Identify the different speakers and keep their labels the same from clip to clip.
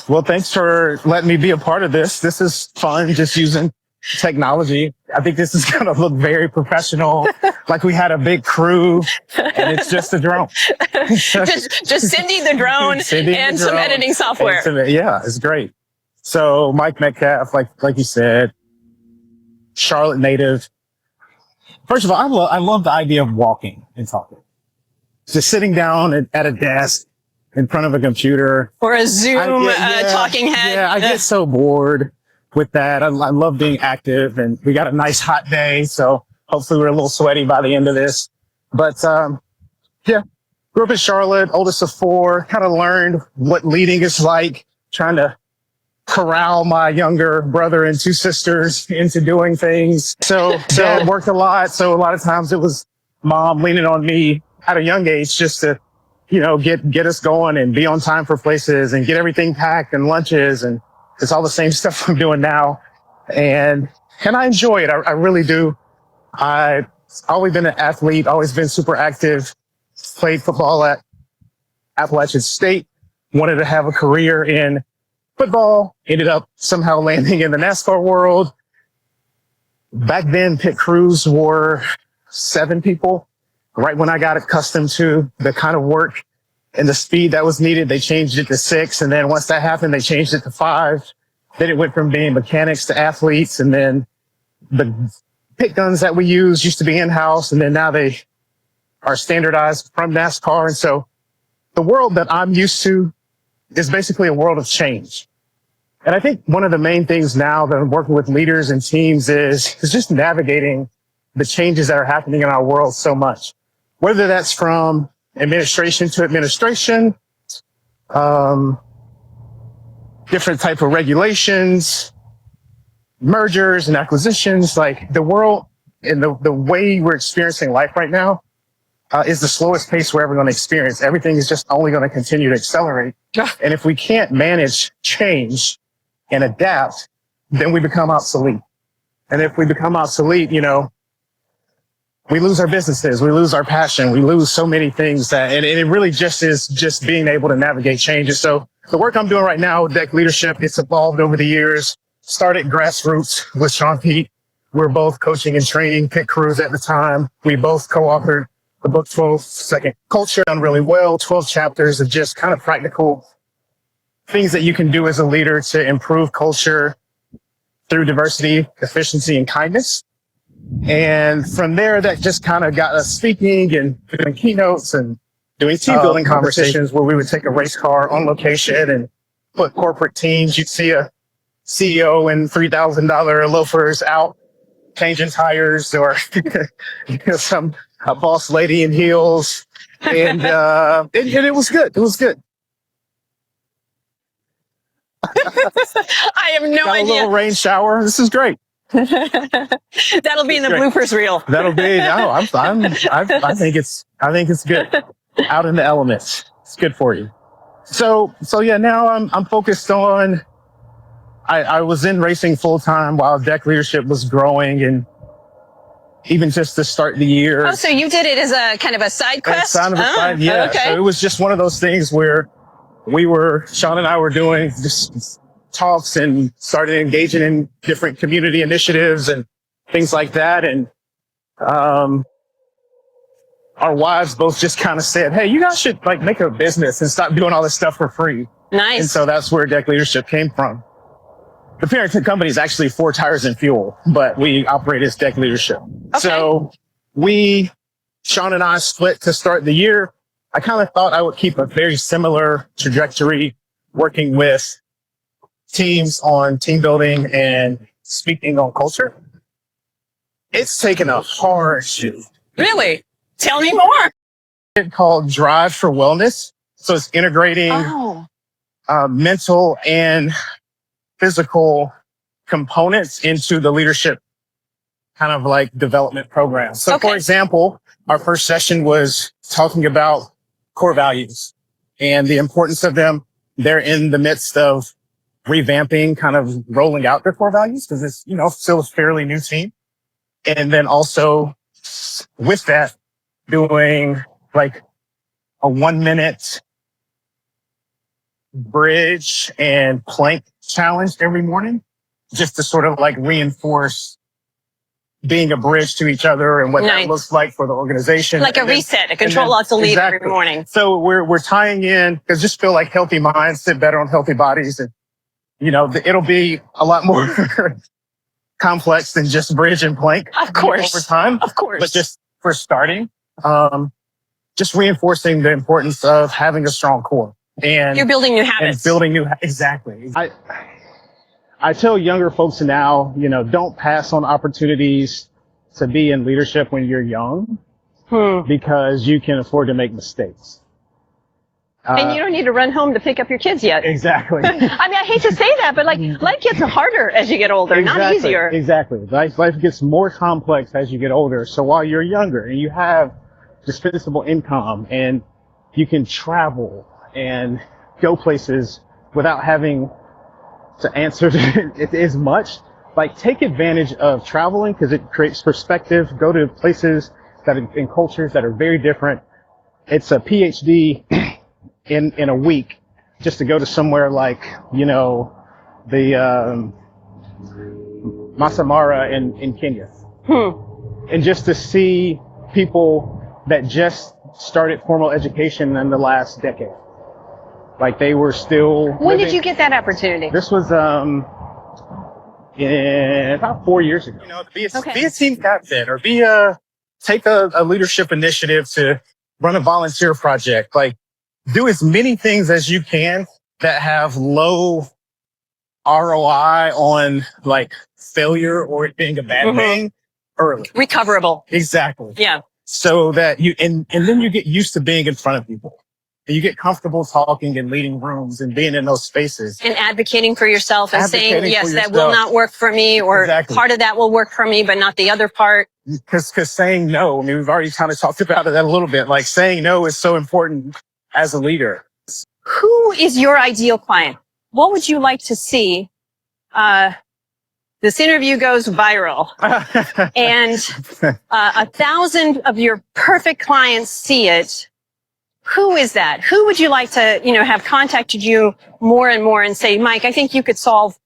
Speaker 1: Well, thanks for letting me be a part of this. This is fun, just using technology. I think this is going to look very professional, like we had a big crew, and it's just a drone.
Speaker 2: just Cindy the drone and some editing software.
Speaker 1: Yeah, it's great. So Mike Metcalf, like you said, Charlotte native. First of all, I love the idea of walking and talking. Just sitting down at a desk in front of a computer.
Speaker 2: Or a Zoom talking head.
Speaker 1: Yeah, I get so bored with that. I love being active, and we got a nice hot day, so hopefully we're a little sweaty by the end of this. But yeah, grew up in Charlotte, oldest of four, kind of learned what leading is like, trying to corral my younger brother and two sisters into doing things. So Dad worked a lot, so a lot of times it was Mom leaning on me at a young age just to, get us going and be on time for places and get everything packed and lunches, and it's all the same stuff I'm doing now. And I enjoy it. I really do. I've always been an athlete, always been super active, played football at Appalachian State, wanted to have a career in football, ended up somehow landing in the NASCAR world. Back then, pit crews were 7 people. Right when I got accustomed to the kind of work and the speed that was needed, they changed it to 6. And then once that happened, they changed it to 5. Then it went from being mechanics to athletes. And then the pit guns that we used to be in-house. And then now they are standardized from NASCAR. And so the world that I'm used to is basically a world of change. And I think one of the main things now that I'm working with leaders and teams is just navigating the changes that are happening in our world so much. Whether that's from administration to administration, different type of regulations, mergers and acquisitions, like the world and the way we're experiencing life right now is the slowest pace we're ever going to experience. Everything is just only going to continue to accelerate. And if we can't manage change and adapt, then we become obsolete. And if we become obsolete, we lose our businesses, we lose our passion, we lose so many things and it really just is just being able to navigate changes. So the work I'm doing right now with Deck Leadership, it's evolved over the years. Started grassroots with Sean Pete. We're both coaching and training pit crews at the time. We both co-authored the book 12 Second Culture, done really well, 12 chapters of just kind of practical things that you can do as a leader to improve culture through diversity, efficiency, and kindness. And from there, that just kind of got us speaking and doing keynotes and doing team building conversations where we would take a race car on location and put corporate teams. You'd see a CEO in $3,000 loafers out changing tires, or a boss lady in heels, and it was good. It was good.
Speaker 2: I have no
Speaker 1: got
Speaker 2: idea.
Speaker 1: A little rain shower. This is great.
Speaker 2: That'll be in the bloopers reel.
Speaker 1: That'll be. No, I think it's good. Out in the elements. It's good for you. So yeah. Now I'm focused on. I was in racing full time while Deck Leadership was growing, and even just to start the year.
Speaker 2: Oh, so you did it as a kind of a side quest?
Speaker 1: Yeah.
Speaker 2: Okay.
Speaker 1: So it was just one of those things where Sean and I were doing just talks and started engaging in different community initiatives and things like that. And our wives both just kind of said, hey, you guys should make a business and stop doing all this stuff for free.
Speaker 2: Nice.
Speaker 1: And so that's where Deck Leadership came from. The parent company is actually 4 Tires and Fuel, but we operate as Deck Leadership.
Speaker 2: Okay.
Speaker 1: So Sean and I split to start the year. I kind of thought I would keep a very similar trajectory working with teams on team building and speaking on culture. It's taken a hard shift.
Speaker 2: Really? Tell me more.
Speaker 1: It's called Drive for Wellness. So it's integrating mental and physical components into the leadership kind of development program. So for example, our first session was talking about core values and the importance of them. They're in the midst of revamping, kind of rolling out their core values because it's, still a fairly new team. And then also with that, doing a 1-minute bridge and plank challenge every morning, just to sort of like reinforce being a bridge to each other and what that looks like for the organization.
Speaker 2: Like a reset, a control alt delete every morning.
Speaker 1: So we're tying in, because just feel like healthy minds sit better on healthy bodies. And, it'll be a lot more complex than just bridge and plank.
Speaker 2: Of course.
Speaker 1: Over time.
Speaker 2: Of course.
Speaker 1: But just for starting, just reinforcing the importance of having a strong core. And
Speaker 2: you're building new habits.
Speaker 1: Exactly. I tell younger folks now, don't pass on opportunities to be in leadership when you're young, because you can afford to make mistakes.
Speaker 2: And you don't need to run home to pick up your kids yet.
Speaker 1: Exactly.
Speaker 2: I mean, I hate to say that, but life gets harder as you get older, not easier.
Speaker 1: Exactly. Life gets more complex as you get older. So while you're younger and you have dispensable income and you can travel and go places without having to answer it as much, take advantage of traveling, because it creates perspective. Go to places that are in cultures that are very different. It's a PhD in a week just to go to somewhere like, the Masamara in Kenya. And just to see people that just started formal education in the last decade. Like they were still.
Speaker 2: When did you get that opportunity?
Speaker 1: This was about 4 years ago. Be a team captain, or take a leadership initiative to run a volunteer project. Like, do as many things as you can that have low ROI on failure or it being a bad thing early.
Speaker 2: Recoverable.
Speaker 1: Exactly.
Speaker 2: Yeah.
Speaker 1: So that and then you get used to being in front of people. You get comfortable talking and leading rooms and being in those spaces. And
Speaker 2: advocating for yourself and saying, yes, that will not work for me, or part of that will work for me, but not the other part.
Speaker 1: Because saying no, we've already kind of talked about that a little bit. Like saying no is so important as a leader.
Speaker 2: Who is your ideal client? What would you like to see? This interview goes viral and 1,000 of your perfect clients see it. Who is that? Who would you like to, have contacted you more and more and say, Mike, I think you could solve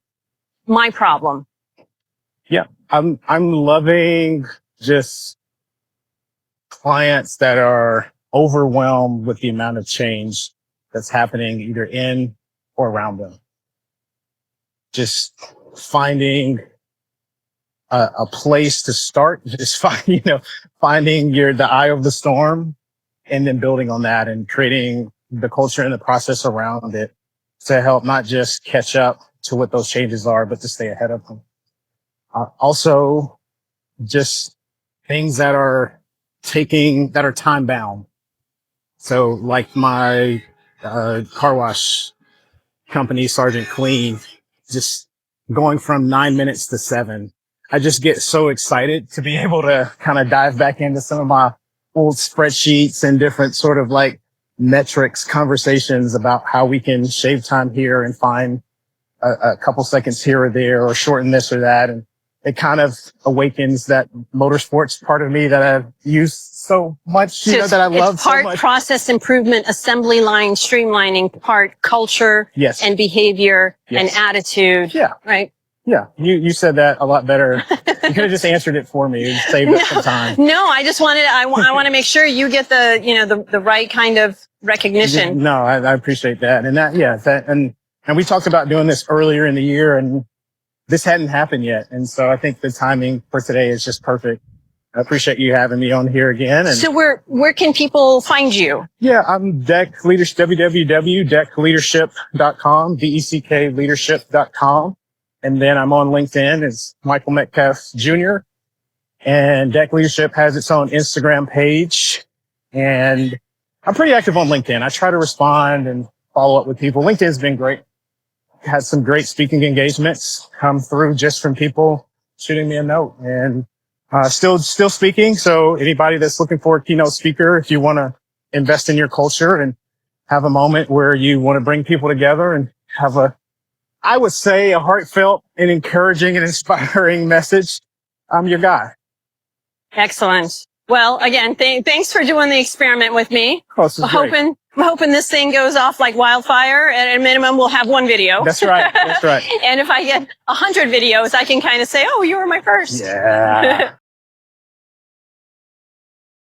Speaker 2: my problem?
Speaker 1: Yeah, I'm loving just clients that are overwhelmed with the amount of change that's happening either in or around them. Just finding a place to start, just finding the eye of the storm, and then building on that and creating the culture and the process around it to help not just catch up to what those changes are, but to stay ahead of them. Also, just things that are time bound. So like my car wash company, Sergeant Clean, just going from 9 minutes to 7. I just get so excited to be able to kind of dive back into some of my old spreadsheets and different sort of metrics conversations about how we can shave time here and find a couple seconds here or there, or shorten this or that. And it kind of awakens that motorsports part of me that I've used so much, that I love so much. It's part
Speaker 2: process improvement, assembly line, streamlining, part culture and behavior and attitude.
Speaker 1: Yeah.
Speaker 2: Right.
Speaker 1: Yeah, you said that a lot better. You could have just answered it for me. It saved us some time.
Speaker 2: No, I just wanted, I want to make sure you get the right kind of recognition.
Speaker 1: No, I appreciate that. And and we talked about doing this earlier in the year, and this hadn't happened yet. And so I think the timing for today is just perfect. I appreciate you having me on here again. And
Speaker 2: so where can people find you?
Speaker 1: Yeah, I'm Deck Leadership, www.deckleadership.com, DECK leadership.com. And then I'm on LinkedIn as Michael Metcalf Jr. And Deck Leadership has its own Instagram page. And I'm pretty active on LinkedIn. I try to respond and follow up with people. LinkedIn's been great. Had some great speaking engagements come through just from people shooting me a note. And still speaking. So anybody that's looking for a keynote speaker, if you want to invest in your culture and have a moment where you want to bring people together and have I would say, a heartfelt and encouraging and inspiring message, I'm your guy.
Speaker 2: Excellent. Well, again, thanks for doing the experiment with me.
Speaker 1: Oh, this is great.
Speaker 2: I'm hoping this thing goes off like wildfire. At a minimum, we'll have one video.
Speaker 1: That's right. That's right.
Speaker 2: And if I get 100 videos, I can kind of say, oh, you were my first.
Speaker 1: Yeah.